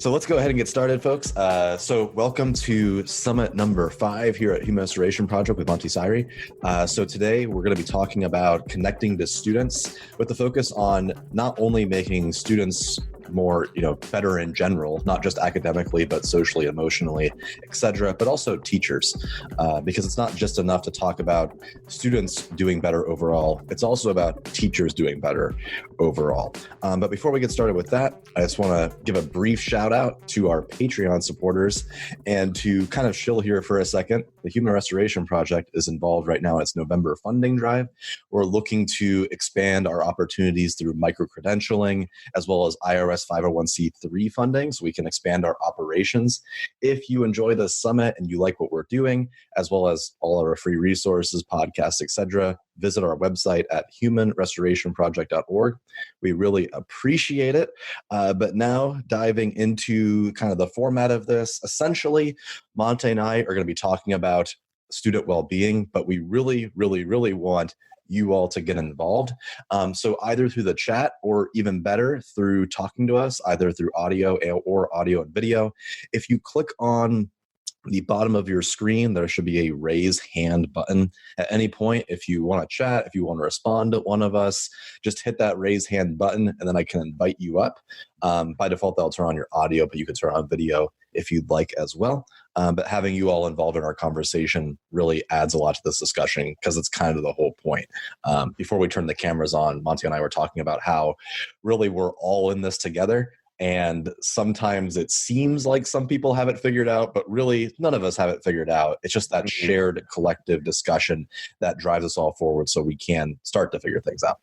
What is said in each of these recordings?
So let's go ahead and get started, folks. So welcome to summit number 5 here at Human Restoration Project with Monte, Syrie. So today we're going to be talking about connecting to students with the focus on not only making students more, better in general, not just academically, but socially, emotionally, etc., but also teachers, because it's not just enough to talk about students doing better overall. It's also about teachers doing better overall. But before we get started with that, I just want to give a brief shout out to our Patreon supporters and to kind of chill here for a second. The Human Restoration Project is involved right now in its November funding drive. We're looking to expand our opportunities through micro-credentialing as well as IRS 501c3 funding, so we can expand our operations. If you enjoy this summit and you like what we're doing, as well as all our free resources, podcasts, etc., visit our website at humanrestorationproject.org. We really appreciate it. But now diving into kind of the format of this, essentially, Monte and I are going to be talking about student well-being, but we really, really, really want you all to get involved. So either through the chat or even better through talking to us, either through audio or audio and video. If you click on the bottom of your screen, there should be a raise hand button at any point. If you want to chat, if you want to respond to one of us, just hit that raise hand button and then I can invite you up. By default, that'll turn on your audio, but you can turn on video if you'd like as well. But having you all involved in our conversation really adds a lot to this discussion because it's kind of the whole point. Before we turn the cameras on, Monte and I were talking about how really we're all in this together. And sometimes it seems like some people have it figured out, but really none of us have it figured out. It's just that shared collective discussion that drives us all forward so we can start to figure things out.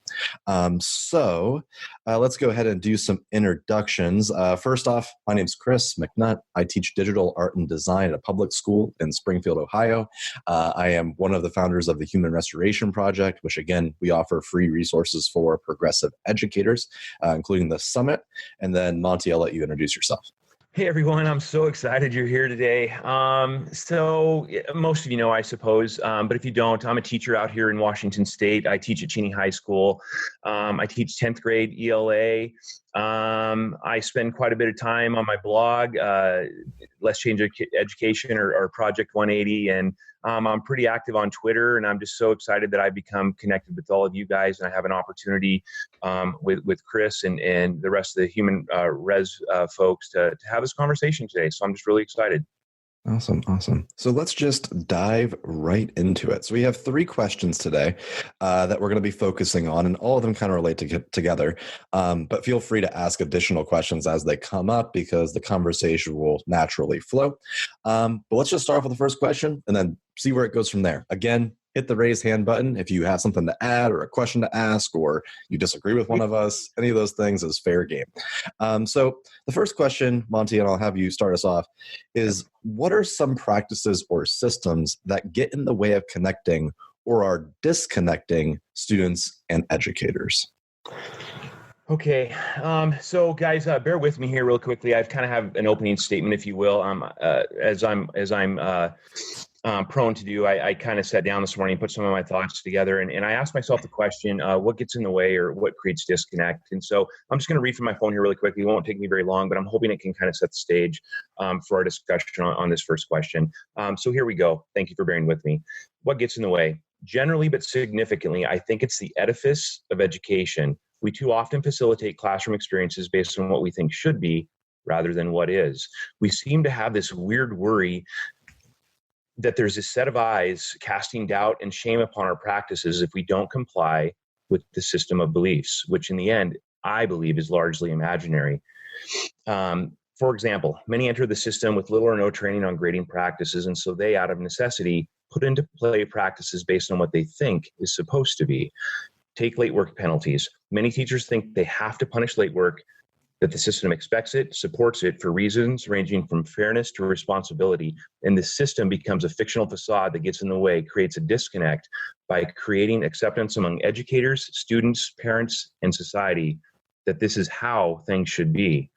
So let's go ahead and do some introductions. First off, my name's Chris McNutt. I teach digital art and design at a public school in Springfield, Ohio. I am one of the founders of the Human Restoration Project, which again, we offer free resources for progressive educators, including the summit. And then Monte, I'll let you introduce yourself. Hey everyone, I'm so excited you're here today. So most of you know, I suppose, but if you don't, I'm a teacher out here in Washington State. I teach at Cheney High School. I teach 10th grade ELA. I spend quite a bit of time on my blog, Let's Change Education or Project 180. And I'm pretty active on Twitter, and I'm just so excited that I've become connected with all of you guys. And I have an opportunity with Chris and the rest of the Human Res folks to have this conversation today. So I'm just really excited. Awesome. So let's just dive right into it. So we have 3 questions today that we're going to be focusing on, and all of them kind of relate together. But feel free to ask additional questions as they come up because the conversation will naturally flow. But let's just start off with the first question and then see where it goes from there. Again, hit the raise hand button if you have something to add or a question to ask or you disagree with one of us. Any of those things is fair game. So the first question, Monte, and I'll have you start us off, is what are some practices or systems that get in the way of connecting or are disconnecting students and educators? Okay. So guys, bear with me here real quickly. I kind of have an opening statement, if you will. As I'm prone to do, I kind of sat down this morning and put some of my thoughts together, and I asked myself the question, what gets in the way or what creates disconnect? And so I'm just going to read from my phone here really quickly. It won't take me very long, but I'm hoping it can kind of set the stage for our discussion on this first question. So here we go. Thank you for bearing with me. What gets in the way? Generally, but significantly, I think it's the edifice of education. We too often facilitate classroom experiences based on what we think should be rather than what is. We seem to have this weird worry that there's a set of eyes casting doubt and shame upon our practices if we don't comply with the system of beliefs, which in the end, I believe is largely imaginary. For example, many enter the system with little or no training on grading practices, and so they, out of necessity, put into play practices based on what they think is supposed to be. Take late work penalties. Many teachers think they have to punish late work, that the system expects it, supports it for reasons ranging from fairness to responsibility. And the system becomes a fictional facade that gets in the way, creates a disconnect by creating acceptance among educators, students, parents, and society that this is how things should be.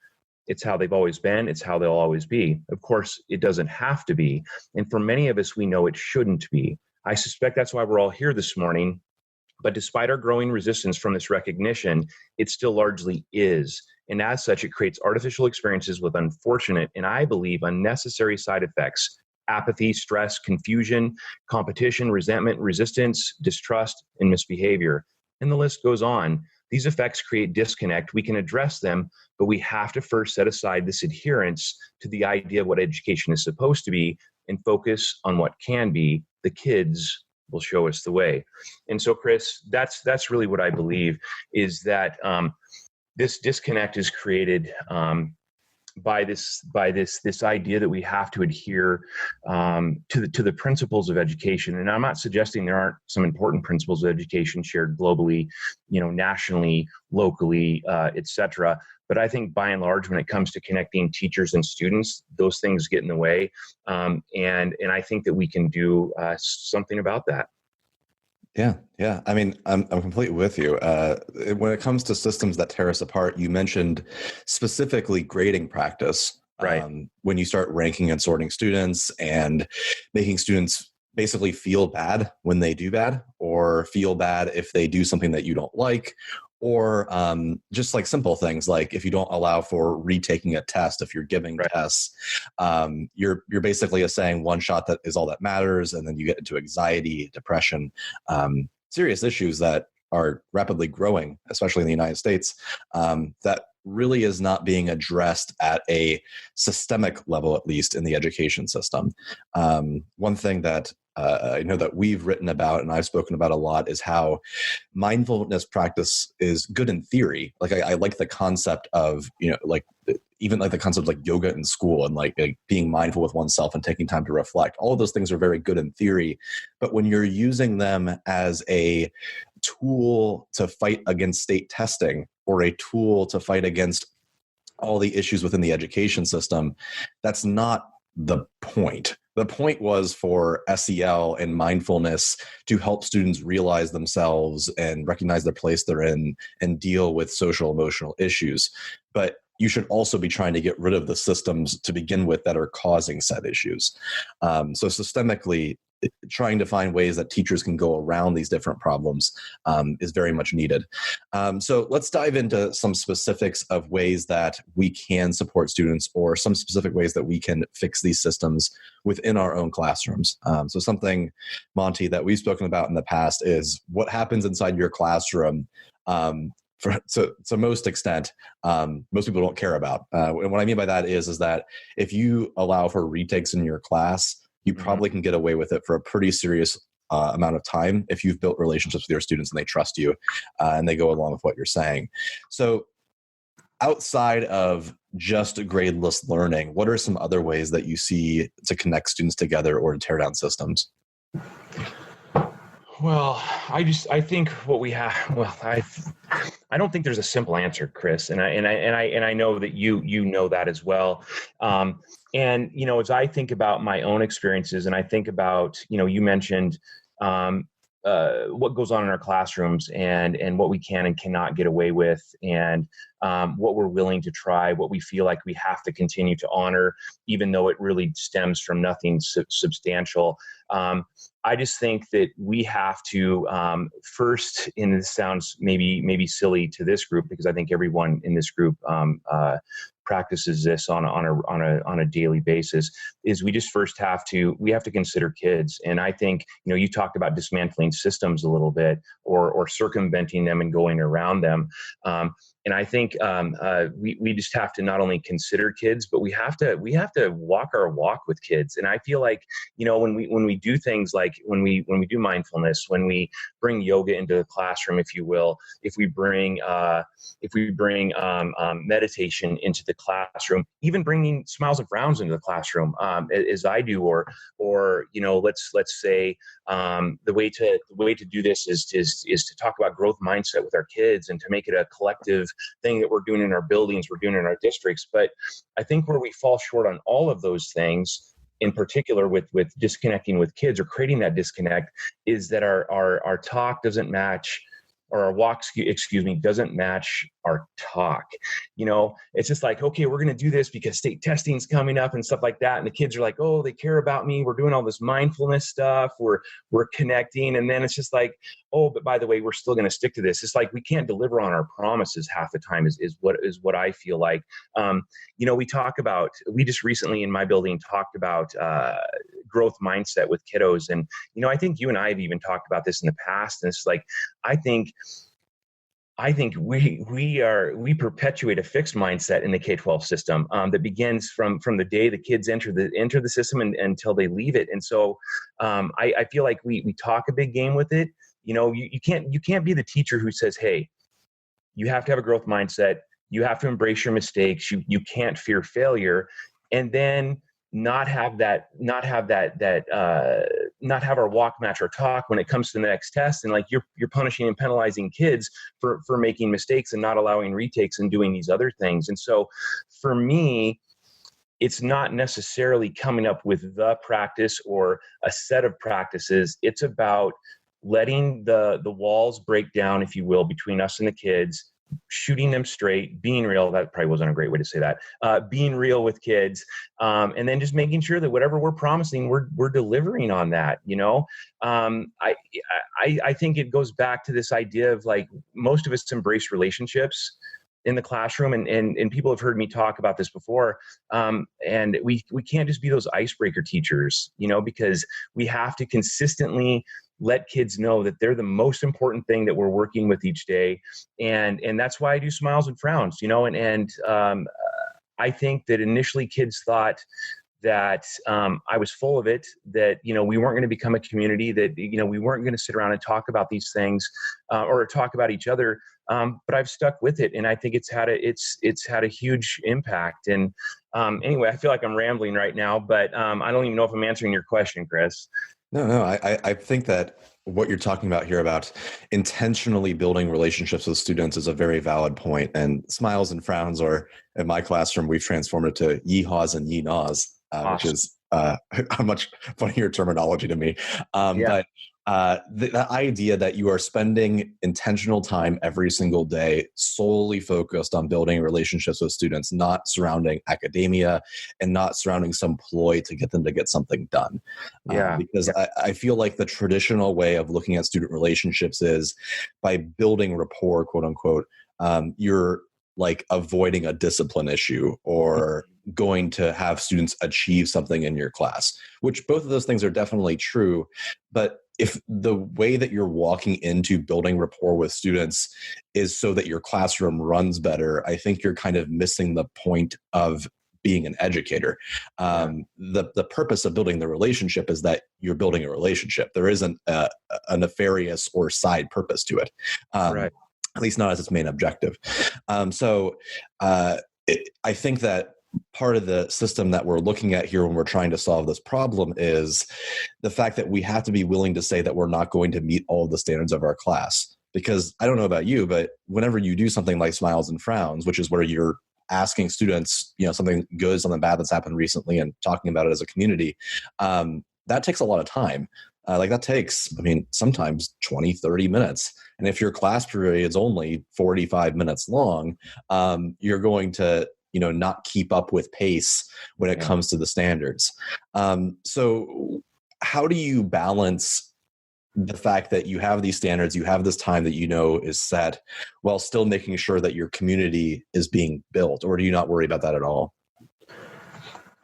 It's how they've always been. It's how they'll always be. Of course, it doesn't have to be. And for many of us, we know it shouldn't be. I suspect that's why we're all here this morning, But despite our growing resistance from this recognition, it still largely is. And as such, it creates artificial experiences with unfortunate and, I believe, unnecessary side effects: apathy, stress, confusion, competition, resentment, resistance, distrust, and misbehavior. And the list goes on. These effects create disconnect. We can address them, but we have to first set aside this adherence to the idea of what education is supposed to be and focus on what can be. The kids will show us the way. And so, Chris, that's really what I believe, is that this disconnect is created by this idea that we have to adhere to the principles of education. And I'm not suggesting there aren't some important principles of education shared globally, nationally, locally, etc. But I think by and large, when it comes to connecting teachers and students, those things get in the way. And I think that we can do something about that. Yeah. I mean, I'm completely with you. When it comes to systems that tear us apart, you mentioned specifically grading practice. Right. When you start ranking and sorting students and making students basically feel bad when they do bad, or feel bad if they do something that you don't like, or just like simple things like if you don't allow for retaking a test, if you're giving Right. tests, you're basically saying one shot that is all that matters, and then you get into anxiety, depression, serious issues that are rapidly growing, especially in the United States, that really is not being addressed at a systemic level, at least in the education system. One thing that I know that we've written about and I've spoken about a lot is how mindfulness practice is good in theory. Like I like the concept of, even like the concept of like yoga in school and like being mindful with oneself and taking time to reflect. All of those things are very good in theory, but when you're using them as a tool to fight against state testing or a tool to fight against all the issues within the education system, that's not the point. The point was for SEL and mindfulness to help students realize themselves and recognize the place they're in and deal with social emotional issues. But you should also be trying to get rid of the systems to begin with that are causing said issues. So systemically, trying to find ways that teachers can go around these different problems is very much needed. So let's dive into some specifics of ways that we can support students, or some specific ways that we can fix these systems within our own classrooms. So something, Monte, that we've spoken about in the past is what happens inside your classroom. To most extent, most people don't care about. And what I mean by that is that if you allow for retakes in your class, you probably can get away with it for a pretty serious amount of time if you've built relationships with your students and they trust you and they go along with what you're saying. So outside of just gradeless learning, what are some other ways that you see to connect students together or to tear down systems? Well, I think what we have. Well, I don't think there's a simple answer, Chris, and I know that you know that as well. And as I think about my own experiences, and I think about you mentioned what goes on in our classrooms and what we can and cannot get away with, and what we're willing to try, what we feel like we have to continue to honor, even though it really stems from nothing substantial. I just think that we have to first, and this sounds maybe silly to this group, because I think everyone in this group practices this on a daily basis, is we just first have to consider kids. And I think you talked about dismantling systems a little bit, or circumventing them and going around them. And I think we just have to not only consider kids, but we have to walk our walk with kids. And I feel like when we do things like when we do mindfulness, when we bring yoga into the classroom, if you will, if we bring meditation into the classroom, even bringing smiles and frowns into the classroom, as I do, or let's say the way to do this is to talk about growth mindset with our kids and to make it a collective thing that we're doing in our buildings, we're doing in our districts. But I think where we fall short on all of those things, in particular with disconnecting with kids or creating that disconnect, is that our talk doesn't match or our walk, excuse me, doesn't match our talk. It's just like, okay, we're going to do this because state testing's coming up and stuff like that. And the kids are like, oh, they care about me. We're doing all this mindfulness stuff. We're connecting. And then it's just like, oh, but by the way, we're still going to stick to this. It's like, we can't deliver on our promises half the time is what I feel like. We just recently in my building talked about growth mindset with kiddos. And, I think you and I have even talked about this in the past. And it's like, I think we perpetuate a fixed mindset in the K-12 system that begins from the day the kids enter the system until they leave it. And so I feel like we talk a big game with it. You can't be the teacher who says, hey, you have to have a growth mindset. You have to embrace your mistakes. You can't fear failure, and then not have our walk match our talk when it comes to the next test. And like you're punishing and penalizing kids for making mistakes and not allowing retakes and doing these other things. And so for me, it's not necessarily coming up with the practice or a set of practices. It's about letting the walls break down, if you will, between us and the kids, shooting them straight, being real. That probably wasn't a great way to say that. Being real with kids, and then just making sure that whatever we're promising, we're delivering on that. I think it goes back to this idea of like most of us embrace relationships in the classroom, and people have heard me talk about this before. And we can't just be those icebreaker teachers, because we have to consistently let kids know that they're the most important thing that we're working with each day. And that's why I do smiles and frowns, and I think that initially kids thought that I was full of it, that, we weren't going to become a community, that, we weren't going to sit around and talk about these things or talk about each other. But I've stuck with it. And I think it's had a huge impact. And anyway, I feel like I'm rambling right now, but I don't even know if I'm answering your question, Chris. No, I think that what you're talking about here about intentionally building relationships with students is a very valid point. And smiles and frowns, or in my classroom, we've transformed it to yeehaws and yee-naws, Awesome. Which is a much funnier terminology to me. But the idea that you are spending intentional time every single day solely focused on building relationships with students, not surrounding academia and not surrounding some ploy to get them to get something done. Because I feel like the traditional way of looking at student relationships is by building rapport, quote unquote, you're like avoiding a discipline issue or going to have students achieve something in your class, which both of those things are definitely true. But if the way that you're walking into building rapport with students is so that your classroom runs better, I think you're kind of missing the point of being an educator. The purpose of building the relationship is that you're building a relationship. There isn't a nefarious or side purpose to it. Right. At least not as its main objective. I think that part of the system that we're looking at here when we're trying to solve this problem is the fact that we have to be willing to say that we're not going to meet all of the standards of our class. Because I don't know about you, but whenever you do something like smiles and frowns, which is where you're asking students, something good, something bad that's happened recently and talking about it as a community, that takes a lot of time. That takes, sometimes 20, 30 minutes. And if your class period is only 45 minutes long, you're going to, not keep up with pace when it comes to the standards. So how do you balance the fact that you have these standards, you have this time that is set, while still making sure that your community is being built? Or do you not worry about that at all?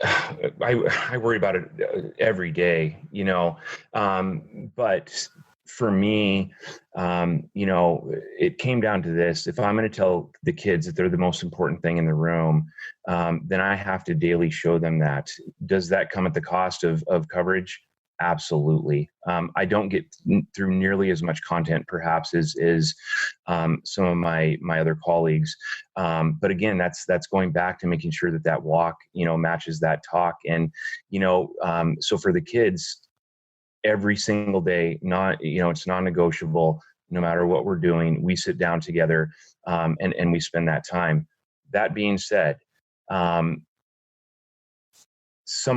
I worry about it every day, but for me, it came down to this. If I'm going to tell the kids that they're the most important thing in the room, then I have to daily show them that. Does that come at the cost of coverage? Absolutely. I don't get through nearly as much content, perhaps, as some of my other colleagues. But again, that's going back to making sure that walk, matches that talk. And, so for the kids, every single day, it's non-negotiable. No matter what we're doing, we sit down together and we spend that time. That being said, some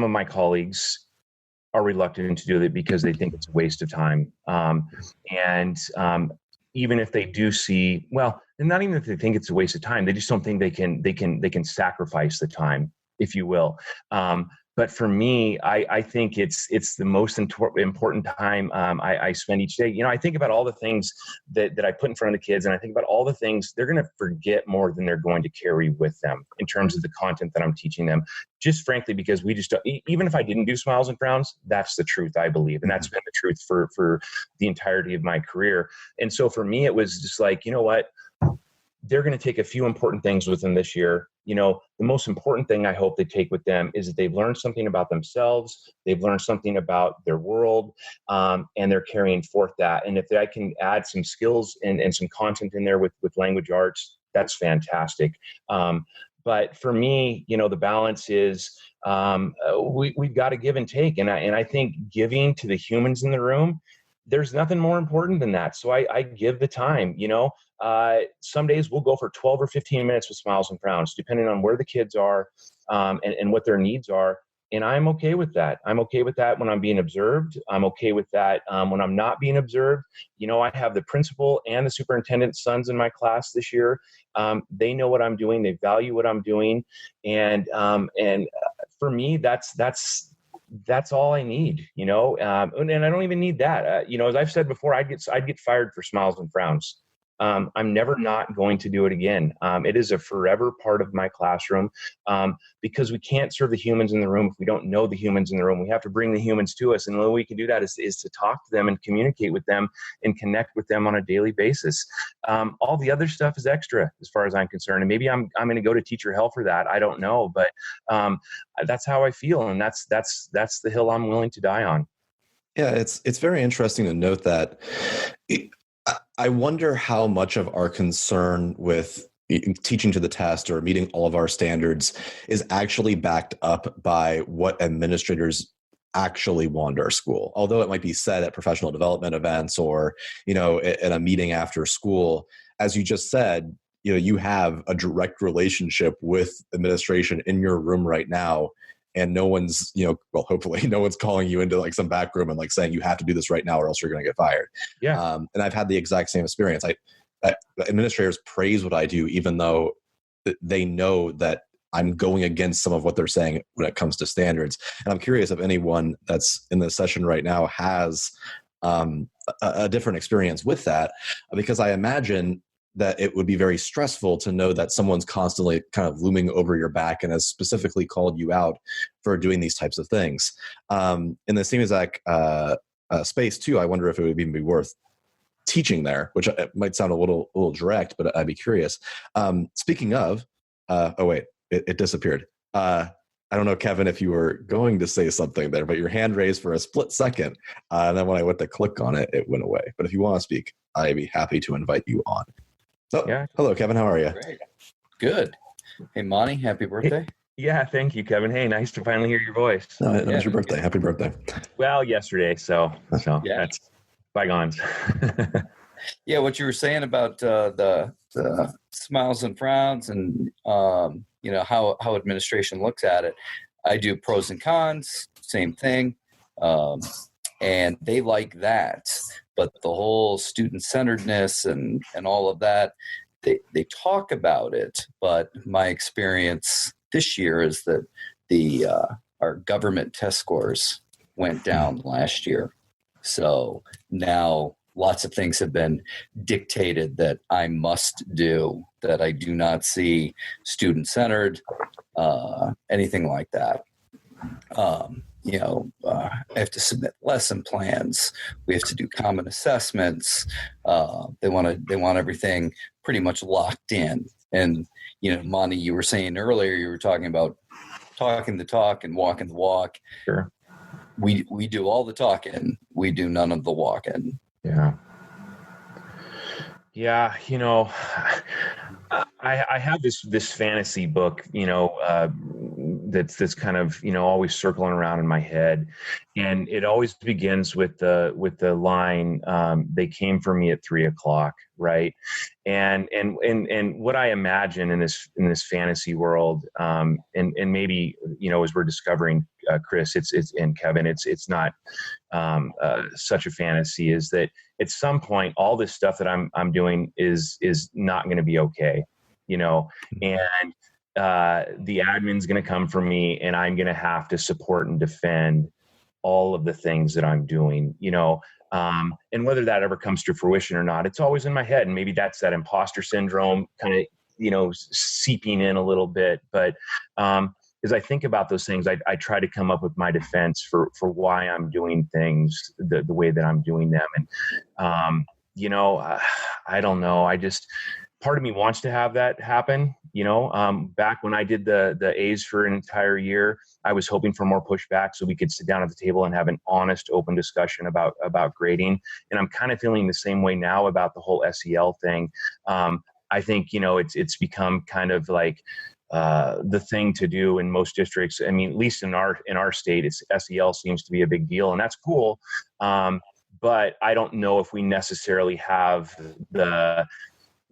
of my colleagues are reluctant to do it because they think it's a waste of time. even if they do see, well, and not even if they think it's a waste of time, they just don't think they can sacrifice the time, if you will. But for me, I think it's the most important time I spend each day. I think about all the things that I put in front of the kids, and I think about all the things they're going to forget more than they're going to carry with them in terms of the content that I'm teaching them. Just frankly, because we just don't, even if I didn't do smiles and frowns, that's the truth, I believe. And that's been the truth for the entirety of my career. And so for me, it was just like, you know what? They're going to take a few important things with them this year. The most important thing I hope they take with them is that they've learned something about themselves. They've learned something about their world, and they're carrying forth that. And if I can add some skills and some content in there with language arts, that's fantastic. But for me, the balance is we've got to give and take. And I think giving to the humans in the room, there's nothing more important than that. So I give the time. Some days we'll go for 12 or 15 minutes with smiles and frowns, depending on where the kids are and what their needs are. And I'm okay with that. I'm okay with that when I'm being observed. I'm okay with that when I'm not being observed. I have the principal and the superintendent's sons in my class this year. They know what I'm doing. They value what I'm doing. And for me, that's all I need, and I don't even need that. As I've said before, I'd get fired for smiles and frowns. I'm never not going to do it again. It is a forever part of my classroom because we can't serve the humans in the room if we don't know the humans in the room. We have to bring the humans to us. And the way we can do that is to talk to them and communicate with them and connect with them on a daily basis. All the other stuff is extra as far as I'm concerned. And maybe I'm going to go to teacher hell for that. I don't know. But that's how I feel. And that's the hill I'm willing to die on. Yeah, it's very interesting to note that. I wonder how much of our concern with teaching to the test or meeting all of our standards is actually backed up by what administrators actually want our school. Although it might be said at professional development events or, in a meeting after school, as you just said, you have a direct relationship with administration in your room right now. And no one's, hopefully no one's calling you into like some back room and like saying you have to do this right now or else you're going to get fired. Yeah. And I've had the exact same experience. Administrators praise what I do, even though they know that I'm going against some of what they're saying when it comes to standards. And I'm curious if anyone that's in this session right now has a different experience with that, because I imagine that it would be very stressful to know that someone's constantly kind of looming over your back and has specifically called you out for doing these types of things. In the same exact space too, I wonder if it would even be worth teaching there, which might sound a little direct, but I'd be curious. Speaking of, it disappeared. I don't know, Kevin, if you were going to say something there, but your hand raised for a split second. And then when I went to click on it, it went away. But if you want to speak, I'd be happy to invite you on. So, yeah. Hello, Kevin. How are you? Great. Good. Hey, Monte, happy birthday. Yeah, thank you, Kevin. Hey, nice to finally hear your voice. No, it was your birthday. Happy birthday. Well, yesterday, so yeah. That's bygones. Yeah, what you were saying about the smiles and frowns and how administration looks at it. I do pros and cons, same thing. And they like that. But the whole student-centeredness and all of that, they talk about it. But my experience this year is that our government test scores went down last year. So now lots of things have been dictated that I must do, that I do not see student-centered, anything like that. I have to submit lesson plans. We have to do common assessments. They want everything pretty much locked in. And, Monte, you were saying earlier, you were talking about talking the talk and walking the walk. Sure. We do all the talking. We do none of the walking. Yeah. Yeah, I have this fantasy book, that's kind of always circling around in my head, and it always begins with the line, "They came for me at 3:00," right? And what I imagine in this fantasy world, and maybe as we're discovering, Chris, it's and Kevin, it's not such a fantasy, is that at some point, all this stuff that I'm doing is not going to be okay, and the admin's going to come for me, and I'm going to have to support and defend all of the things that I'm doing, and whether that ever comes to fruition or not, it's always in my head. And maybe that's that imposter syndrome kind of, seeping in a little bit. But as I think about those things, I try to come up with my defense for why I'm doing things the way that I'm doing them. And, I don't know. Part of me wants to have that happen. Back when I did the A's for an entire year, I was hoping for more pushback so we could sit down at the table and have an honest, open discussion about grading. And I'm kind of feeling the same way now about the whole SEL thing. I think, it's become kind of like the thing to do in most districts. I mean, at least in our state, SEL seems to be a big deal, and that's cool. But I don't know if we necessarily have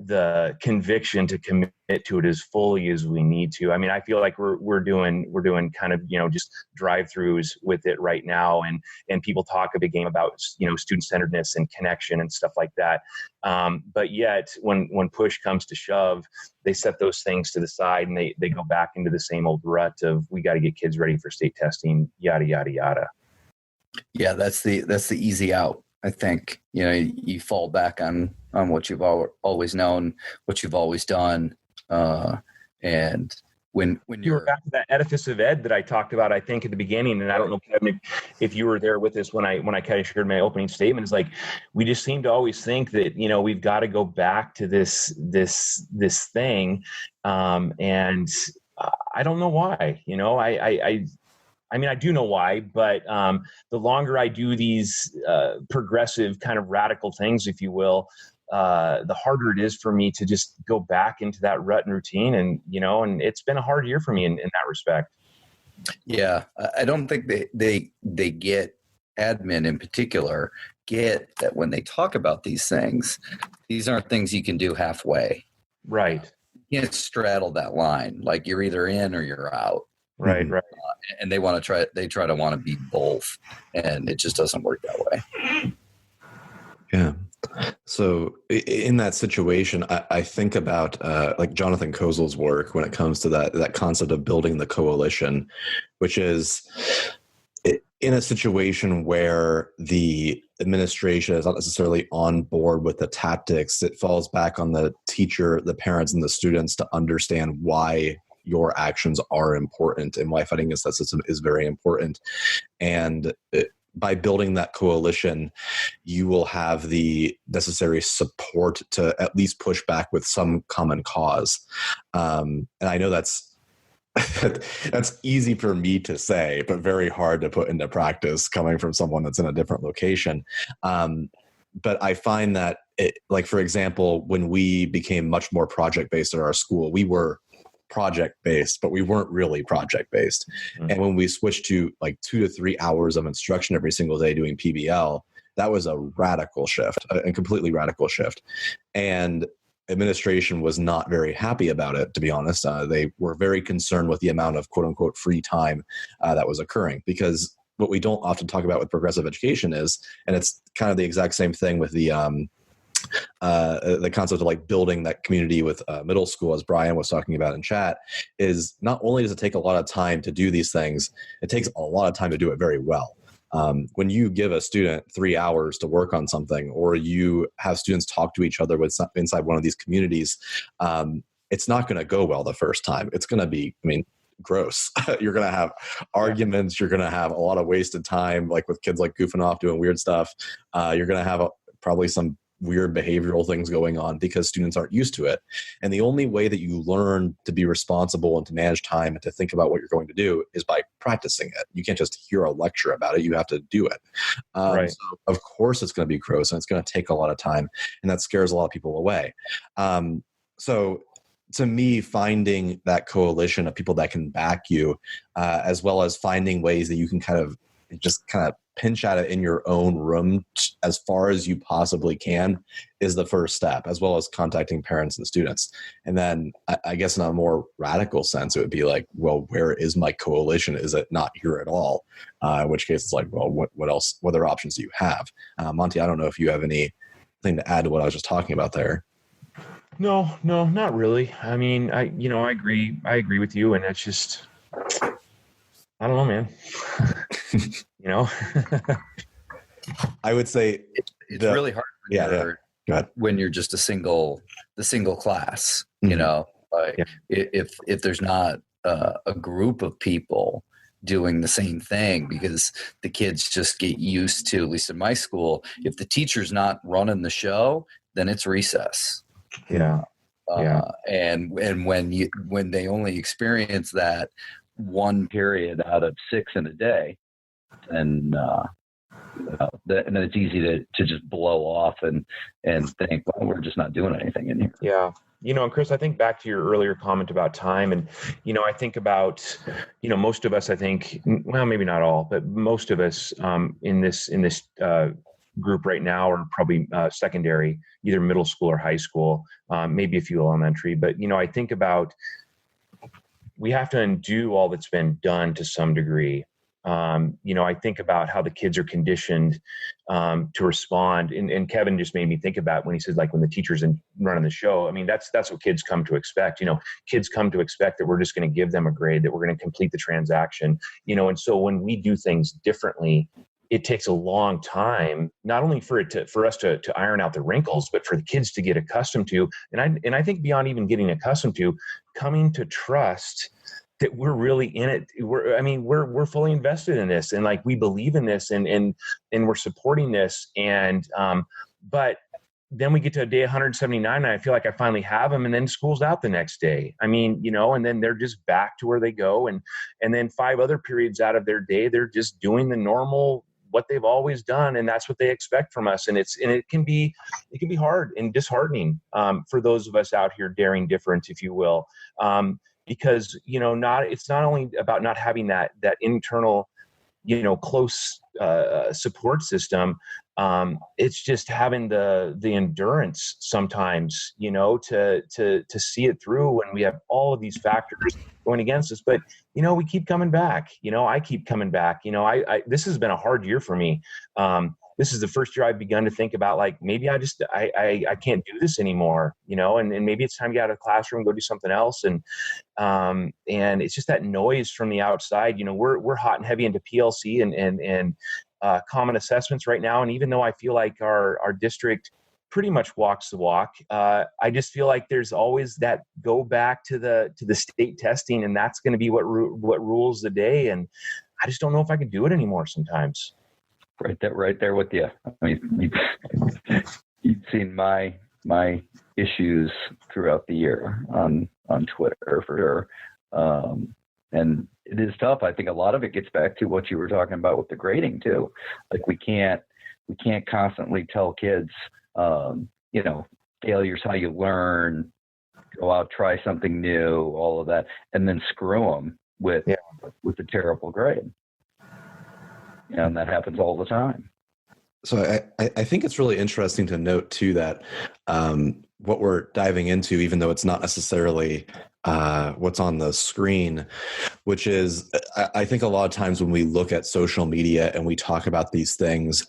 the conviction to commit to it as fully as we need to. I mean, I feel like we're doing kind of, just drive-throughs with it right now. And people talk a big game about, student-centeredness and connection and stuff like that. But yet when push comes to shove, they set those things to the side and they go back into the same old rut of, we got to get kids ready for state testing, yada, yada, yada. Yeah. That's the easy out. I think, you fall back on what you've always known, what you've always done. And when you're back to that edifice of ed that I talked about, I think at the beginning, and I don't know, Kevin, if you were there with us when I kind of shared my opening statement, is like, we just seem to always think that, we've got to go back to this thing. And I don't know why, I mean, I do know why, but the longer I do these progressive kind of radical things, if you will, the harder it is for me to just go back into that rut and routine. And, and it's been a hard year for me in that respect. Yeah. I don't think they get, admin in particular, get that when they talk about these things, these aren't things you can do halfway. Right. You can't straddle that line. Like, you're either in or you're out. Right, right. And they try to want to be both, and it just doesn't work that way. Yeah. So in that situation, I think about like Jonathan Kozel's work when it comes to that concept of building the coalition, which is in a situation where the administration is not necessarily on board with the tactics. It falls back on the teacher, the parents, and the students to understand why your actions are important and why fighting against that system is very important. And by building that coalition, you will have the necessary support to at least push back with some common cause. And I know that's easy for me to say, but very hard to put into practice coming from someone that's in a different location. But I find that, like, for example, when we became much more project-based at our school, we were project-based, but we weren't really project-based. Mm-hmm. And when we switched to like 2 to 3 hours of instruction every single day doing PBL, that was a radical shift, a completely radical shift. And administration was not very happy about it, to be honest. They were very concerned with the amount of quote unquote free time that was occurring, because what we don't often talk about with progressive education is, and it's kind of the exact same thing with the concept of like building that community with middle school, as Brian was talking about in chat, is not only does it take a lot of time to do these things, it takes a lot of time to do it very well. When you give a student 3 hours to work on something, or you have students talk to each other inside one of these communities, it's not going to go well the first time. It's going to be, gross. You're going to have arguments. You're going to have a lot of wasted time, like with kids like goofing off, doing weird stuff. You're going to have probably some weird behavioral things going on because students aren't used to it. And the only way that you learn to be responsible and to manage time and to think about what you're going to do is by practicing it. You can't just hear a lecture about it. You have to do it. Right. So of course it's going to be gross and it's going to take a lot of time, and that scares a lot of people away. So to me, finding that coalition of people that can back you, as well as finding ways that you can kind of pinch at it in your own room as far as you possibly can, is the first step, as well as contacting parents and students. And then I guess in a more radical sense, it would be like, well, where is my coalition? Is it not here at all? In which case it's like, well, what else? What other options do you have? Monte, I don't know if you have any thing to add to what I was just talking about there. No, not really. I mean, I agree with you. And it's just, I don't know, man. I would say it's really hard when you're just the single class, like if there's not a group of people doing the same thing, because the kids just get used to, at least in my school, if the teacher's not running the show, then it's recess. Yeah. And when they only experience that one period out of 6 in a day, and then it's easy to just blow off and think, well, we're just not doing anything in here. Yeah. And Chris, I think back to your earlier comment about time, and, I think about, most of us, I think, well, maybe not all, but most of us in this group right now are probably secondary, either middle school or high school, maybe a few elementary. But, I think about, we have to undo all that's been done to some degree. I think about how the kids are conditioned to respond, and Kevin just made me think about when he says, like, when the teacher's running the show. I mean, that's what kids come to expect. Kids come to expect that we're just going to give them a grade, that we're going to complete the transaction. And so when we do things differently, it takes a long time, not only for us to iron out the wrinkles, but for the kids to get accustomed to, and I think beyond even getting accustomed to, coming to trust that we're really in it. We're fully invested in this, and like, we believe in this, and we're supporting this. And but then we get to day 179, and I feel like I finally have them, and then school's out the next day. And then they're just back to where they go, and then 5 other periods out of their day, they're just doing the normal, what they've always done, and that's what they expect from us. And it can be hard and disheartening for those of us out here daring difference, if you will. Because it's not only about not having that internal, close support system. It's just having the endurance sometimes, to see it through when we have all of these factors going against us. But we keep coming back. I keep coming back. This has been a hard year for me. This is the first year I've begun to think about, like, maybe I can't do this anymore, and maybe it's time to get out of the classroom, go do something else. And it's just that noise from the outside. We're hot and heavy into PLC and common assessments right now. And even though I feel like our district pretty much walks the walk, I just feel like there's always that go back to the state testing, and that's going to be what rules the day. And I just don't know if I can do it anymore sometimes. Right there with you. I mean, you've seen my issues throughout the year on Twitter, for sure. And it is tough. I think a lot of it gets back to what you were talking about with the grading too. Like, we can't constantly tell kids, failure's how you learn, go out, try something new, all of that, and then screw them with a terrible grade. And that happens all the time. So I think it's really interesting to note too that what we're diving into, even though it's not necessarily what's on the screen, which is, I think a lot of times when we look at social media and we talk about these things,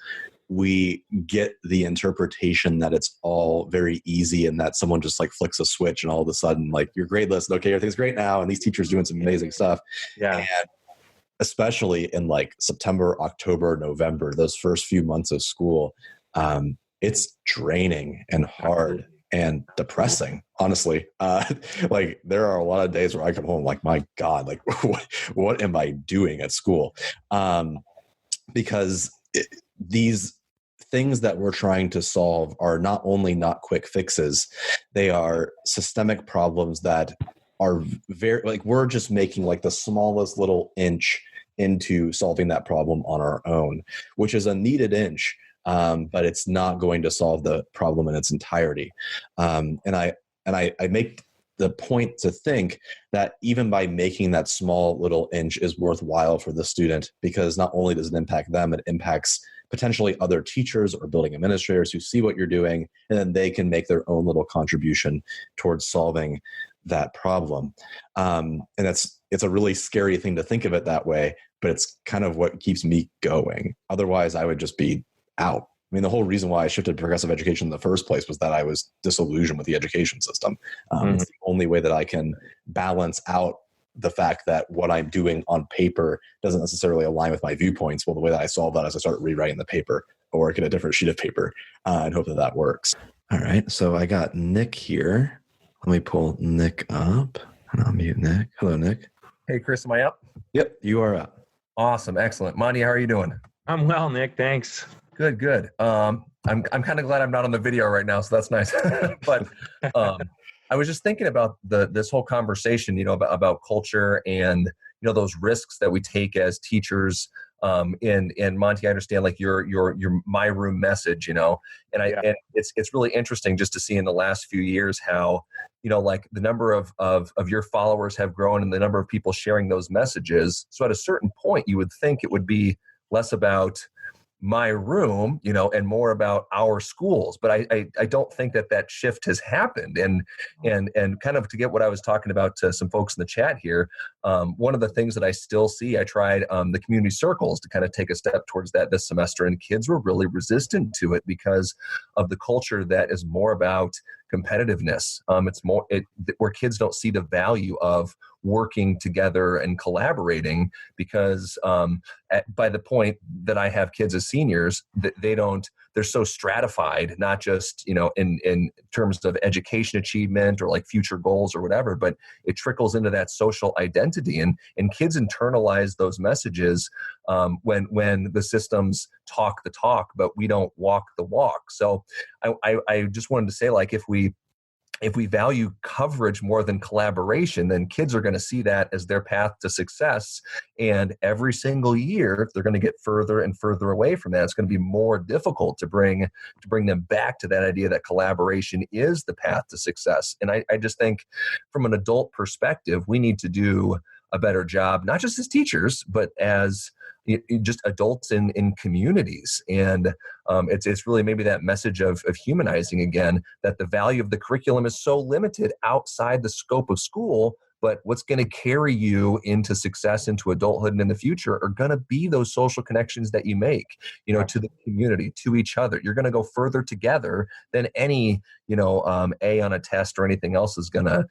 we get the interpretation that it's all very easy, and that someone just like flicks a switch and all of a sudden, like, your grade list, okay, everything's great now, and these teachers doing some amazing stuff. Yeah. And especially in like September, October, November, those first few months of school, it's draining and hard and depressing, honestly. Like, there are a lot of days where I come home like, my God, like, what am I doing at school? Because these things that we're trying to solve are not only not quick fixes, they are systemic problems that are very, like, we're just making like the smallest little inch into solving that problem on our own, which is a needed inch, but it's not going to solve the problem in its entirety. And I make the point to think that even by making that small little inch is worthwhile for the student, because not only does it impact them, it impacts potentially other teachers or building administrators who see what you're doing, and then they can make their own little contribution towards solving that problem. And it's a really scary thing to think of it that way, but it's kind of what keeps me going. Otherwise, I would just be out. I mean, the whole reason why I shifted to progressive education in the first place was that I was disillusioned with the education system. It's the only way that I can balance out the fact that what I'm doing on paper doesn't necessarily align with my viewpoints. Well, the way that I solve that is I start rewriting the paper or get a different sheet of paper and hope that that works. All right. So I got Nick here. Let me pull Nick up and I'll mute Nick. Hello, Nick. Hey, Chris, am I up? Yep, you are up. Awesome. Excellent. Monte, how are you doing? I'm well, Nick. Thanks. Good. I'm kind of glad I'm not on the video right now, so that's nice. But I was just thinking about this whole conversation, about culture and, those risks that we take as teachers. And Monte, I understand like your my room message, and it's really interesting just to see in the last few years how, like the number of your followers have grown and the number of people sharing those messages. So at a certain point, you would think it would be less about my room, and more about our schools. But I don't think that shift has happened. And kind of to get what I was talking about to some folks in the chat here, one of the things that I still see, I tried the community circles to kind of take a step towards that this semester, and kids were really resistant to it because of the culture that is more about competitiveness. It's more where kids don't see the value of working together and collaborating because by the point that I have kids as seniors, they're so stratified, not just, in terms of education achievement or like future goals or whatever, but it trickles into that social identity and kids internalize those messages when the systems talk the talk, but we don't walk the walk. So I just wanted to say, like, if we value coverage more than collaboration, then kids are going to see that as their path to success. And every single year, they're going to get further and further away from that. It's going to be more difficult to bring them back to that idea that collaboration is the path to success. And I just think from an adult perspective, we need to do a better job, not just as teachers, but as just adults in communities. And it's really maybe that message of humanizing again, that the value of the curriculum is so limited outside the scope of school, but what's going to carry you into success, into adulthood and in the future are going to be those social connections that you make, to the community, to each other. You're going to go further together than any, A on a test or anything else is gonna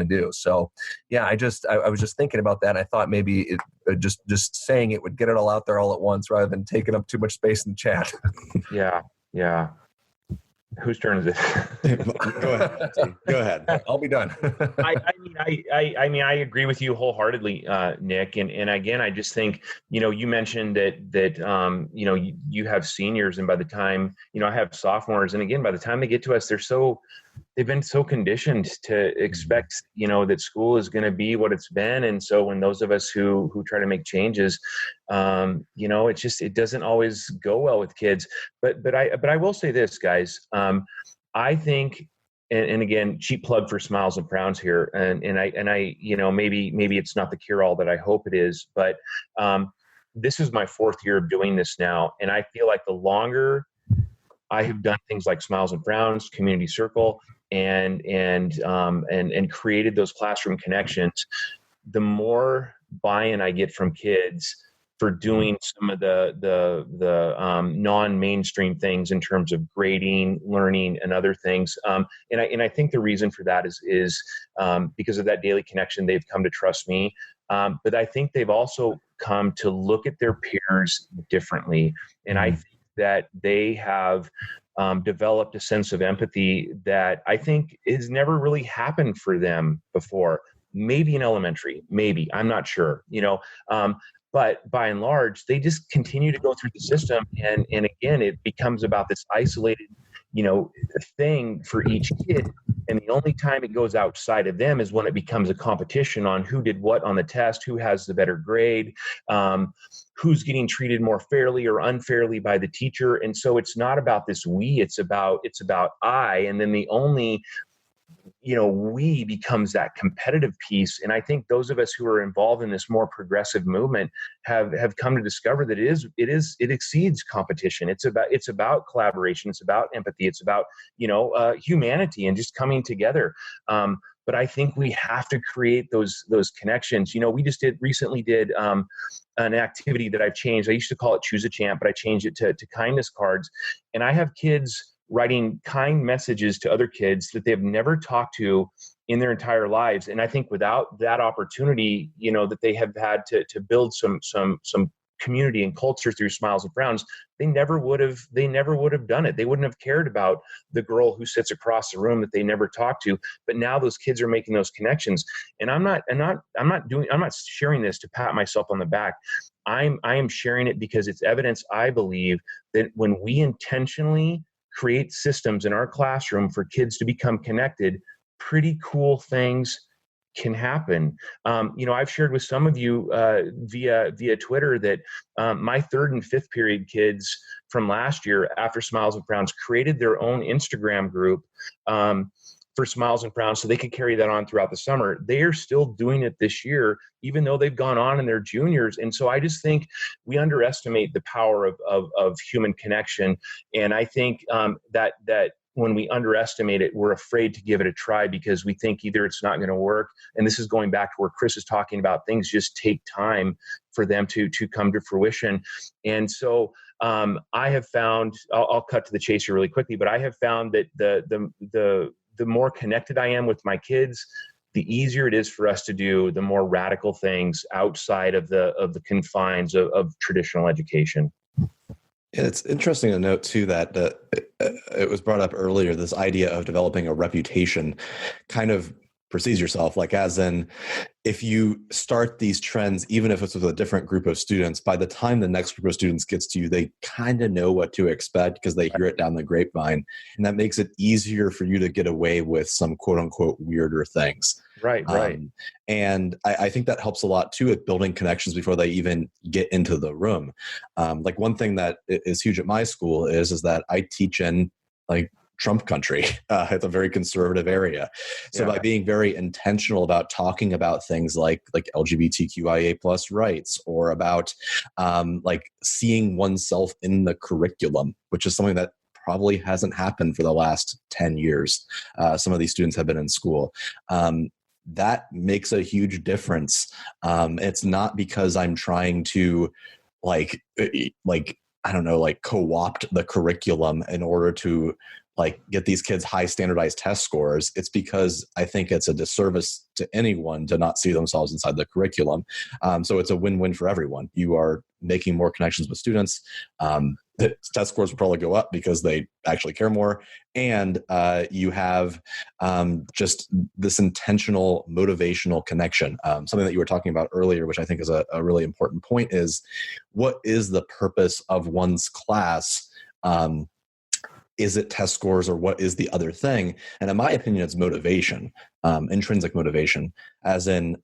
do. So yeah, I was just thinking about that. I thought maybe just saying it would get it all out there all at once rather than taking up too much space in the chat. Yeah. Whose turn is it? Go ahead. I'll be done. I mean, I agree with you wholeheartedly, Nick. And again, I just think, you mentioned that you have seniors, and by the time, I have sophomores, and again, by the time they get to us, they've been so conditioned to expect, that school is going to be what it's been. And so when those of us who try to make changes, it doesn't always go well with kids. But I will say this, guys. I think, and again, cheap plug for Smiles and Frowns here. And I maybe it's not the cure all that I hope it is, but this is my fourth year of doing this now. And I feel like the longer I have done things like Smiles and Frowns, Community Circle, and created those classroom connections, the more buy-in I get from kids for doing some of the non-mainstream things in terms of grading, learning, and other things. And I think the reason for that is because of that daily connection. They've come to trust me, but I think they've also come to look at their peers differently. And I think that they have developed a sense of empathy that I think has never really happened for them before. Maybe in elementary, maybe, I'm not sure, but by and large, they just continue to go through the system. And again, it becomes about this isolated, thing for each kid. And the only time it goes outside of them is when it becomes a competition on who did what on the test, who has the better grade, who's getting treated more fairly or unfairly by the teacher. And so it's not about this we, it's about I. And then the only we becomes that competitive piece. And I think those of us who are involved in this more progressive movement have come to discover that it exceeds competition. It's about collaboration. It's about empathy. It's about, humanity and just coming together. but I think we have to create those connections. We just recently did an activity that I've changed. I used to call it Choose a Champ, but I changed it to kindness cards. And I have kids writing kind messages to other kids that they have never talked to in their entire lives. And I think without that opportunity, that they have had to build some community and culture through Smiles and Frowns, they never would have done it. They wouldn't have cared about the girl who sits across the room that they never talked to. But now those kids are making those connections. And I'm not sharing this to pat myself on the back. I am sharing it because it's evidence, I believe, that when we intentionally create systems in our classroom for kids to become connected, pretty cool things can happen. I've shared with some of you via Twitter that my 3rd and 5th period kids from last year after Smiles and Frowns created their own Instagram group for Smiles and Frowns so they could carry that on throughout the summer. They are still doing it this year, even though they've gone on in their juniors. And so I just think we underestimate the power of human connection. And I think that when we underestimate it, we're afraid to give it a try because we think either it's not going to work. And this is going back to where Chris is talking about things just take time for them to come to fruition. And so I have found, I'll cut to the chase here really quickly, but I have found that the more connected I am with my kids, the easier it is for us to do the more radical things outside of the confines of traditional education. It's interesting to note, too, that it was brought up earlier, this idea of developing a reputation kind of precedes yourself, like as in if you start these trends, even if it's with a different group of students, by the time the next group of students gets to you, they kind of know what to expect because they hear it down the grapevine. And that makes it easier for you to get away with some quote unquote weirder things. Right. And I think that helps a lot too with building connections before they even get into the room. Like one thing that is huge at my school is that I teach in like Trump country. It's a very conservative area. So by being very intentional about talking about things like LGBTQIA plus rights, or about like seeing oneself in the curriculum, which is something that probably hasn't happened for the last 10 years. Some of these students have been in school. That makes a huge difference. It's not because I'm trying to like I don't know, like co-opt the curriculum in order to like get these kids high standardized test scores. It's because I think it's a disservice to anyone to not see themselves inside the curriculum. So it's a win-win for everyone. You are making more connections with students. The test scores will probably go up because they actually care more. And you have just this intentional motivational connection. Something that you were talking about earlier, which I think is a really important point, is what is the purpose of one's class? Is it test scores, or what is the other thing? And in my opinion, it's motivation, intrinsic motivation, as in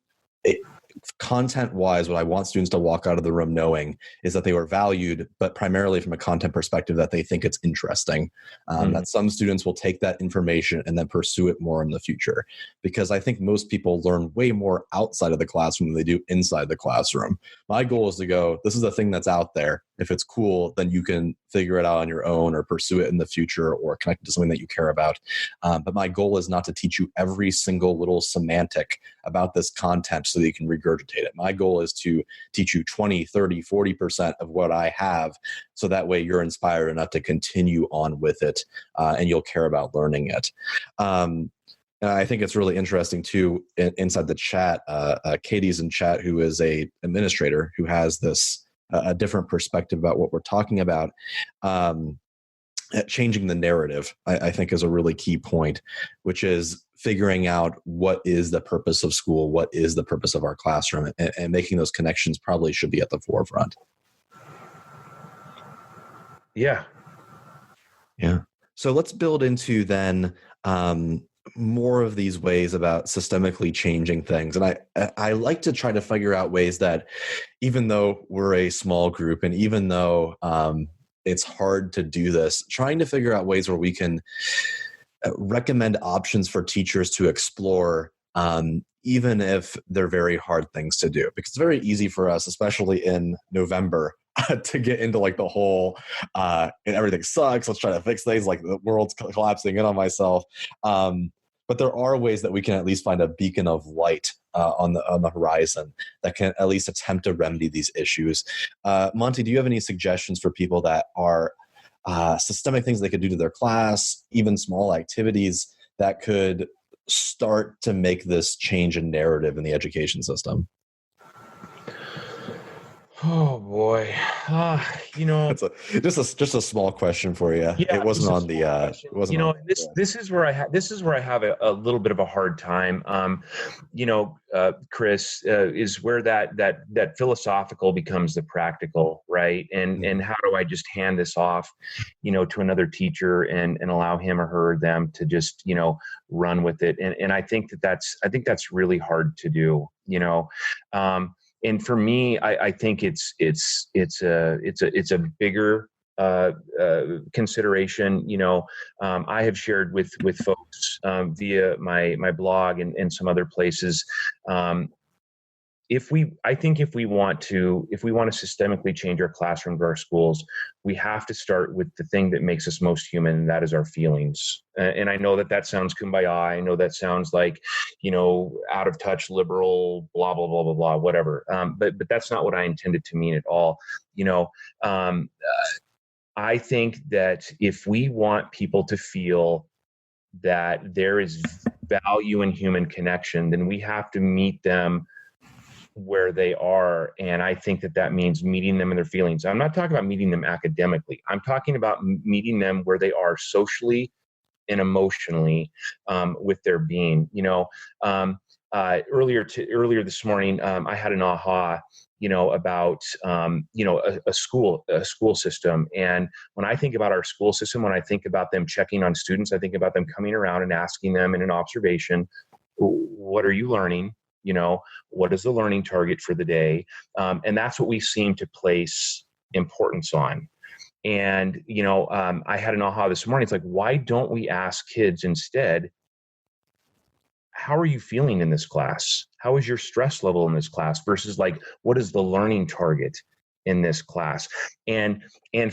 content-wise, what I want students to walk out of the room knowing is that they were valued, but primarily from a content perspective that they think it's interesting. That some students will take that information and then pursue it more in the future. Because I think most people learn way more outside of the classroom than they do inside the classroom. My goal is to go, this is a thing that's out there. If it's cool, then you can figure it out on your own or pursue it in the future or connect it to something that you care about. But my goal is not to teach you every single little semantic about this content so that you can regurgitate it. My goal is to teach you 20, 30, 40% of what I have, so that way you're inspired enough to continue on with it and you'll care about learning it. And I think it's really interesting too, inside the chat, Katie's in chat, who is a administrator who has this a different perspective about what we're talking about. Changing the narrative, I think, is a really key point, which is figuring out what is the purpose of school, what is the purpose of our classroom, and making those connections probably should be at the forefront. Yeah. So let's build into then more of these ways about systemically changing things. And I like to try to figure out ways that, even though we're a small group and even though it's hard to do this, trying to figure out ways where we can recommend options for teachers to explore, even if they're very hard things to do. Because it's very easy for us, especially in November, to get into like the whole and everything sucks, let's try to fix things, like the world's collapsing in on myself. but there are ways that we can at least find a beacon of light on the horizon that can at least attempt to remedy these issues. Monte, do you have any suggestions for people that are systemic things they could do to their class, even small activities that could start to make this change in narrative in the education system? Oh boy, it's just a small question for you. Yeah, It wasn't on the. It wasn't on. This is where I have a little bit of a hard time. Chris, is where that philosophical becomes the practical, right? And how do I just hand this off, to another teacher and allow him or her them to just run with it? And I think that's really hard to do. And for me, I think it's a bigger consideration. I have shared with folks via my blog and some other places. If we want to systemically change our classrooms or our schools, we have to start with the thing that makes us most human, and that is our feelings. And I know that sounds kumbaya. I know that sounds like, out of touch, liberal, blah, blah, blah, blah, blah, whatever. But that's not what I intended to mean at all. I think that if we want people to feel that there is value in human connection, then we have to meet them where they are. And I think that means meeting them in their feelings. I'm not talking about meeting them academically. I'm talking about meeting them where they are socially and emotionally, with their being. Earlier this morning, I had an aha, about a school system. And when I think about our school system, when I think about them checking on students, I think about them coming around and asking them in an observation, what are you learning? What is the learning target for the day? And that's what we seem to place importance on. And, I had an aha this morning. It's like, why don't we ask kids instead, how are you feeling in this class? How is your stress level in this class versus like, what is the learning target in this class? And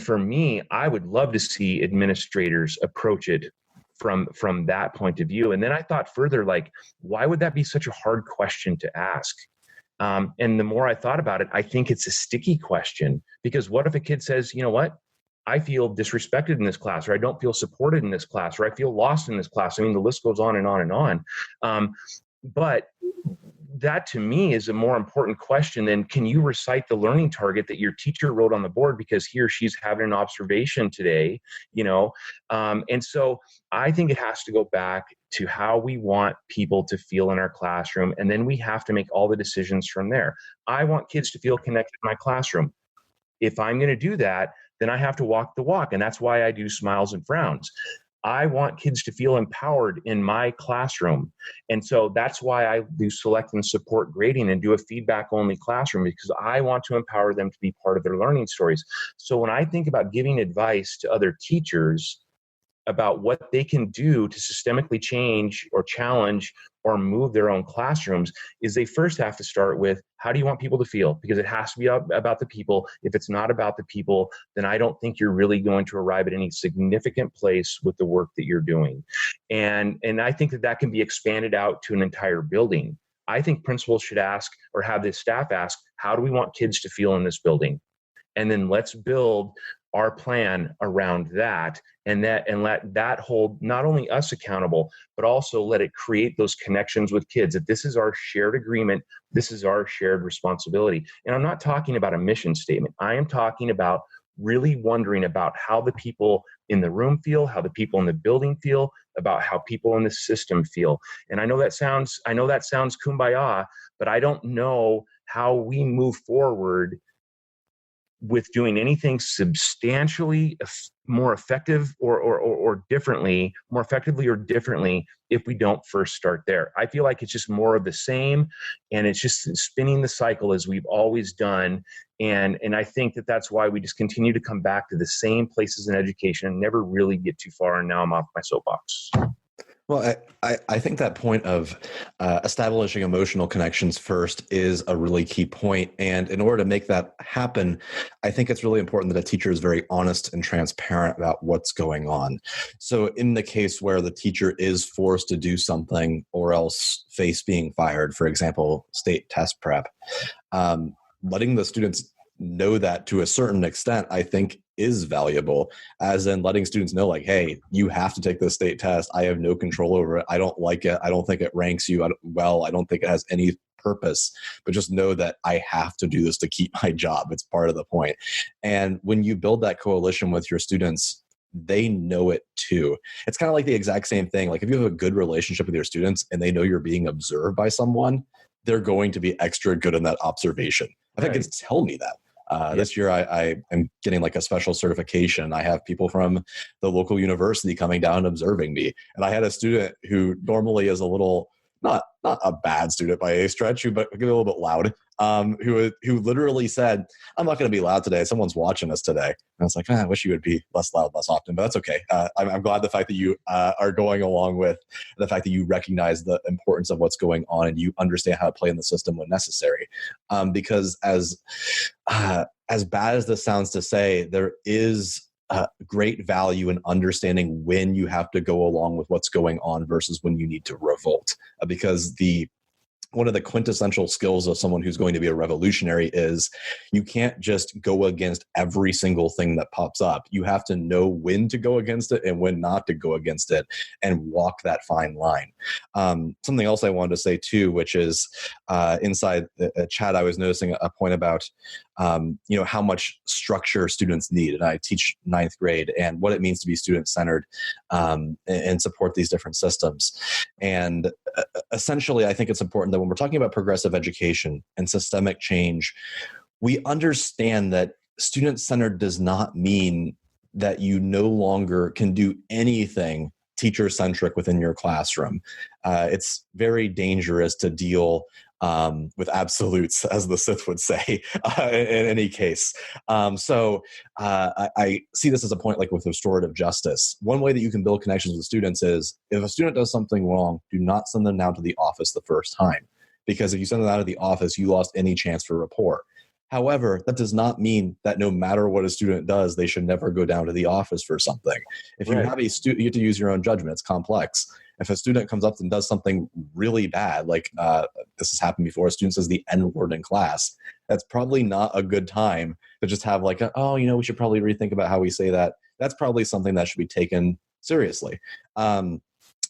for me, I would love to see administrators approach it from that point of view. And then I thought further, like, why would that be such a hard question to ask? And the more I thought about it, I think it's a sticky question, because what if a kid says, you know what, I feel disrespected in this class, or I don't feel supported in this class, or I feel lost in this class. I mean, the list goes on and on and on. But that to me is a more important question than, can you recite the learning target that your teacher wrote on the board because he or she's having an observation today, And so I think it has to go back to how we want people to feel in our classroom. And then we have to make all the decisions from there. I want kids to feel connected in my classroom. If I'm going to do that, then I have to walk the walk. And that's why I do smiles and frowns. I want kids to feel empowered in my classroom. And so that's why I do select and support grading and do a feedback only classroom, because I want to empower them to be part of their learning stories. So when I think about giving advice to other teachers about what they can do to systemically change or challenge or move their own classrooms, is they first have to start with, how do you want people to feel? Because it has to be about the people. If it's not about the people, then I don't think you're really going to arrive at any significant place with the work that you're doing. And I think that can be expanded out to an entire building. I think principals should ask, or have the staff ask, how do we want kids to feel in this building? And then let's build our plan around that, and let that hold not only us accountable, but also let it create those connections with kids, that this is our shared agreement, this is our shared responsibility. And I'm not talking about a mission statement. I am talking about really wondering about how the people in the room feel, how the people in the building feel, about how people in the system feel. And I know that sounds kumbaya, but I don't know how we move forward with doing anything substantially more effective or differently, more effectively or differently, if we don't first start there. I feel like it's just more of the same, and it's just spinning the cycle as we've always done. And I think that's why we just continue to come back to the same places in education and never really get too far. And now I'm off my soapbox. Well, I think that point of establishing emotional connections first is a really key point. And in order to make that happen, I think it's really important that a teacher is very honest and transparent about what's going on. So in the case where the teacher is forced to do something or else face being fired, for example, state test prep, letting the students know that to a certain extent, I think is valuable, as in letting students know, like, hey, you have to take this state test. I have no control over it. I don't like it. I don't think it ranks you well. I don't think it has any purpose, but just know that I have to do this to keep my job. It's part of the point. And when you build that coalition with your students, they know it too. It's kind of like the exact same thing. Like if you have a good relationship with your students and they know you're being observed by someone, they're going to be extra good in that observation. I think kids tell me that. This year I am getting like a special certification. I have people from the local university coming down and observing me. And I had a student who normally is a little, not a bad student by a stretch, but a little bit loud, who literally said, I'm not going to be loud today. Someone's watching us today. And I was like, I wish you would be less loud, less often, but that's okay. I'm glad the fact that you are going along with the fact that you recognize the importance of what's going on and you understand how to play in the system when necessary. Because as bad as this sounds to say, there is great value in understanding when you have to go along with what's going on versus when you need to revolt. Because one of the quintessential skills of someone who's going to be a revolutionary is you can't just go against every single thing that pops up. You have to know when to go against it and when not to go against it and walk that fine line. Something else I wanted to say too, which is inside the chat, I was noticing a point about how much structure students need. And I teach 9th grade and what it means to be student-centered and support these different systems. And essentially, I think it's important that when we're talking about progressive education and systemic change, we understand that student-centered does not mean that you no longer can do anything teacher-centric within your classroom. It's very dangerous to deal with absolutes, as the Sith would say, in any case. So I see this as a point like with restorative justice. One way that you can build connections with students is if a student does something wrong, do not send them down to the office the first time. Because if you send them out of the office, you lost any chance for rapport. However, that does not mean that no matter what a student does, they should never go down to the office for something. If you have a student, you have to use your own judgment. It's complex. If a student comes up and does something really bad, like this has happened before, a student says the N-word in class, that's probably not a good time to just have like, we should probably rethink about how we say that. That's probably something that should be taken seriously.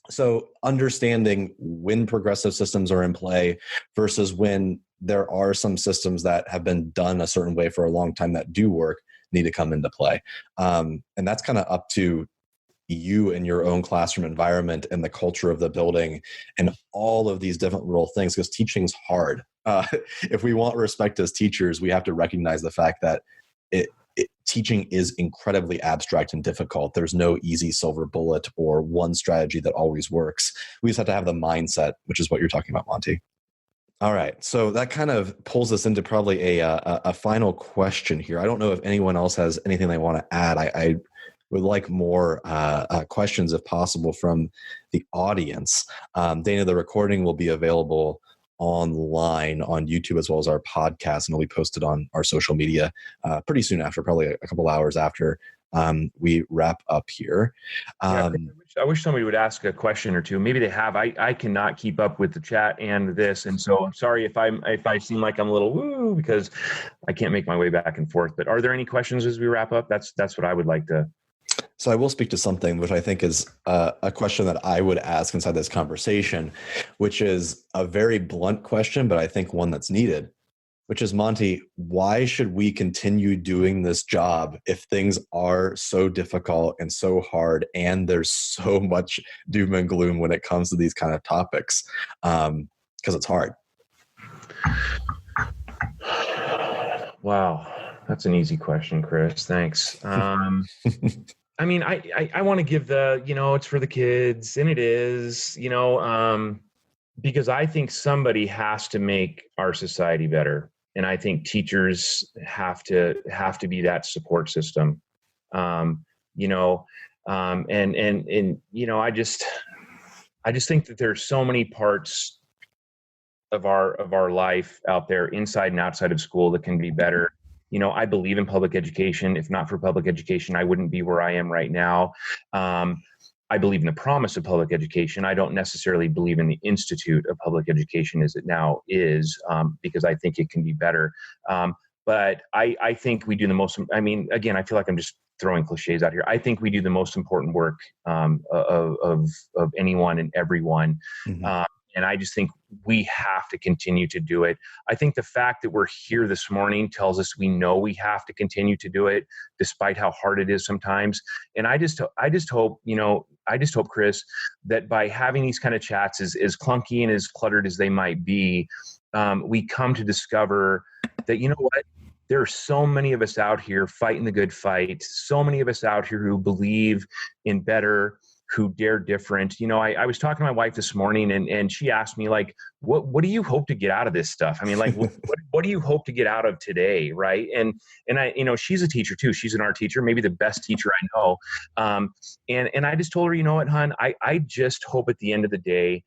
So understanding when progressive systems are in play versus when there are some systems that have been done a certain way for a long time that do work need to come into play. And that's kind of up to you and your own classroom environment and the culture of the building and all of these different little things, because teaching's hard. If we want respect as teachers, we have to recognize the fact that teaching is incredibly abstract and difficult. There's no easy silver bullet or one strategy that always works. We just have to have the mindset, which is what you're talking about, Monte. All right. So that kind of pulls us into probably a final question here. I don't know if anyone else has anything they want to add. I would like more questions, if possible, from the audience. Dana, the recording will be available online on YouTube as well as our podcast, and it'll be posted on our social media pretty soon after, probably a couple hours after we wrap up here. I wish somebody would ask a question or two. Maybe they have. I cannot keep up with the chat and this, and so I'm sorry if I seem like I'm a little woo because I can't make my way back and forth. But are there any questions as we wrap up? That's what I would like to. So I will speak to something which I think is a question that I would ask inside this conversation, which is a very blunt question, but I think one that's needed, which is, Monte, why should we continue doing this job if things are so difficult and so hard and there's so much doom and gloom when it comes to these kind of topics? Because it's hard. Wow. That's an easy question, Chris. Thanks. I mean, I want to give it's for the kids, and it is, because I think somebody has to make our society better. And I think teachers have to be that support system. I just, I just think that there's so many parts of our life out there, inside and outside of school, that can be better. I believe in public education. If not for public education, I wouldn't be where I am right now. I believe in the promise of public education. I don't necessarily believe in the institute of public education as it now is, because I think it can be better. But I think we do the most. I mean, again, I feel like I'm just throwing cliches out here. I think we do the most important work of anyone and everyone. Mm-hmm. And I just think we have to continue to do it. I think the fact that we're here this morning tells us we know we have to continue to do it, despite how hard it is sometimes. And I just hope, Chris, that by having these kind of chats, as clunky and as cluttered as they might be, we come to discover that, you know what? There are so many of us out here fighting the good fight. So many of us out here who believe in better, who dare different. I was talking to my wife this morning, and she asked me, like, what do you hope to get out of this stuff? I mean, like, what do you hope to get out of today? Right. And I, she's a teacher too. She's an art teacher, maybe the best teacher I know. And I just told her, you know what, hon, I just hope at the end of the day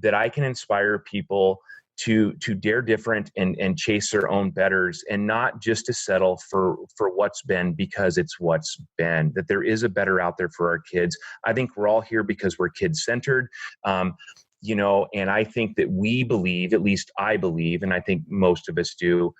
that I can inspire people to dare different and chase their own betters, and not just to settle for what's been because it's what's been, that there is a better out there for our kids. I think we're all here because we're kid-centered, and I think that we believe, at least I believe, and I think most of us do,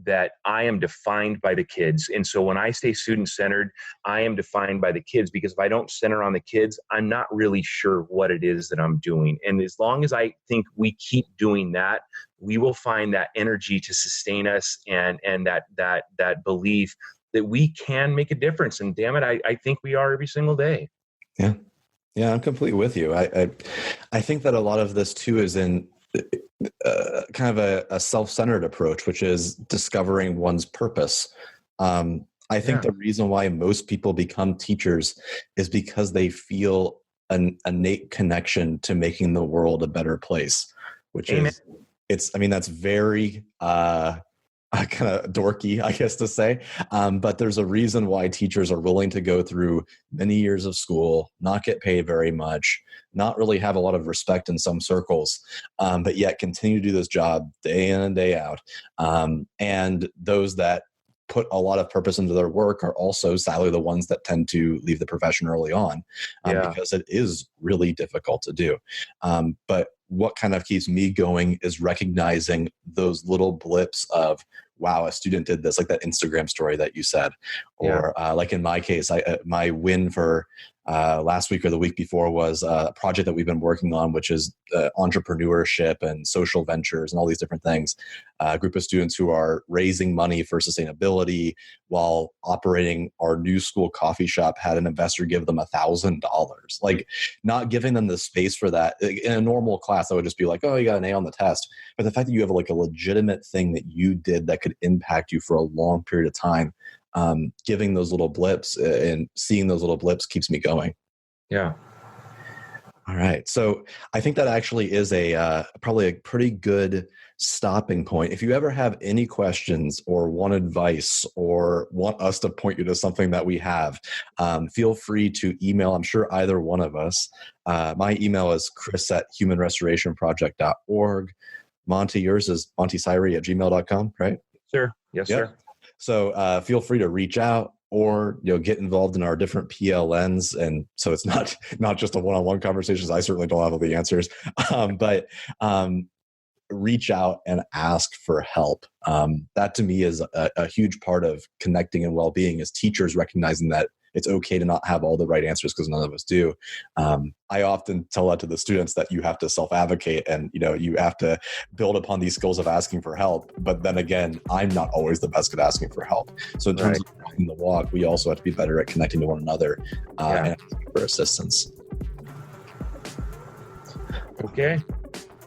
that I am defined by the kids. And so when I stay student-centered, I am defined by the kids, because if I don't center on the kids, I'm not really sure what it is that I'm doing. And as long as I think we keep doing that, we will find that energy to sustain us, and that belief that we can make a difference. And damn it, I think we are every single day. Yeah. Yeah, I'm completely with you. I think that a lot of this too is in kind of a self-centered approach, which is discovering one's purpose. I think the reason why most people become teachers is because they feel an innate connection to making the world a better place, which Amen. that's very kind of dorky, I guess to say. But there's a reason why teachers are willing to go through many years of school, not get paid very much, not really have a lot of respect in some circles, but yet continue to do this job day in and day out. And those that put a lot of purpose into their work are also sadly the ones that tend to leave the profession early on, because it is really difficult to do. But what kind of keeps me going is recognizing those little blips of, wow, a student did this, like that Instagram story that you said, or like in my case, my win for last week or the week before was a project that we've been working on, which is entrepreneurship and social ventures and all these different things. A group of students who are raising money for sustainability while operating our new school coffee shop had an investor give them $1,000. Like, not giving them the space for that. In a normal class, I would just be like, oh, you got an A on the test. But the fact that you have like a legitimate thing that you did that could impact you for a long period of time, giving those little blips and seeing those little blips keeps me going. Yeah. All right. So I think that actually is probably a pretty good stopping point. If you ever have any questions or want advice or want us to point you to something that we have, feel free to email. I'm sure either one of us. My email is chris@humanrestorationproject.org. Monte, yours is montesyrie@gmail.com, right? Sure. Yes, sir. So feel free to reach out or get involved in our different PLNs. And so it's not just a one-on-one conversations. I certainly don't have all the answers, but reach out and ask for help. That to me is a huge part of connecting and well-being, is teachers recognizing that it's okay to not have all the right answers, because none of us do. I often tell that to the students, that you have to self-advocate and you have to build upon these skills of asking for help. But then again, I'm not always the best at asking for help. So in terms of walking the walk, we also have to be better at connecting to one another and asking for assistance. Okay.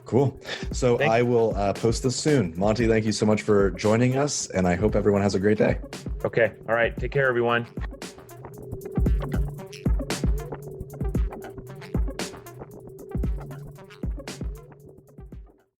Cool. So I will post this soon. Monte, thank you so much for joining us, and I hope everyone has a great day. Okay. All right. Take care, everyone.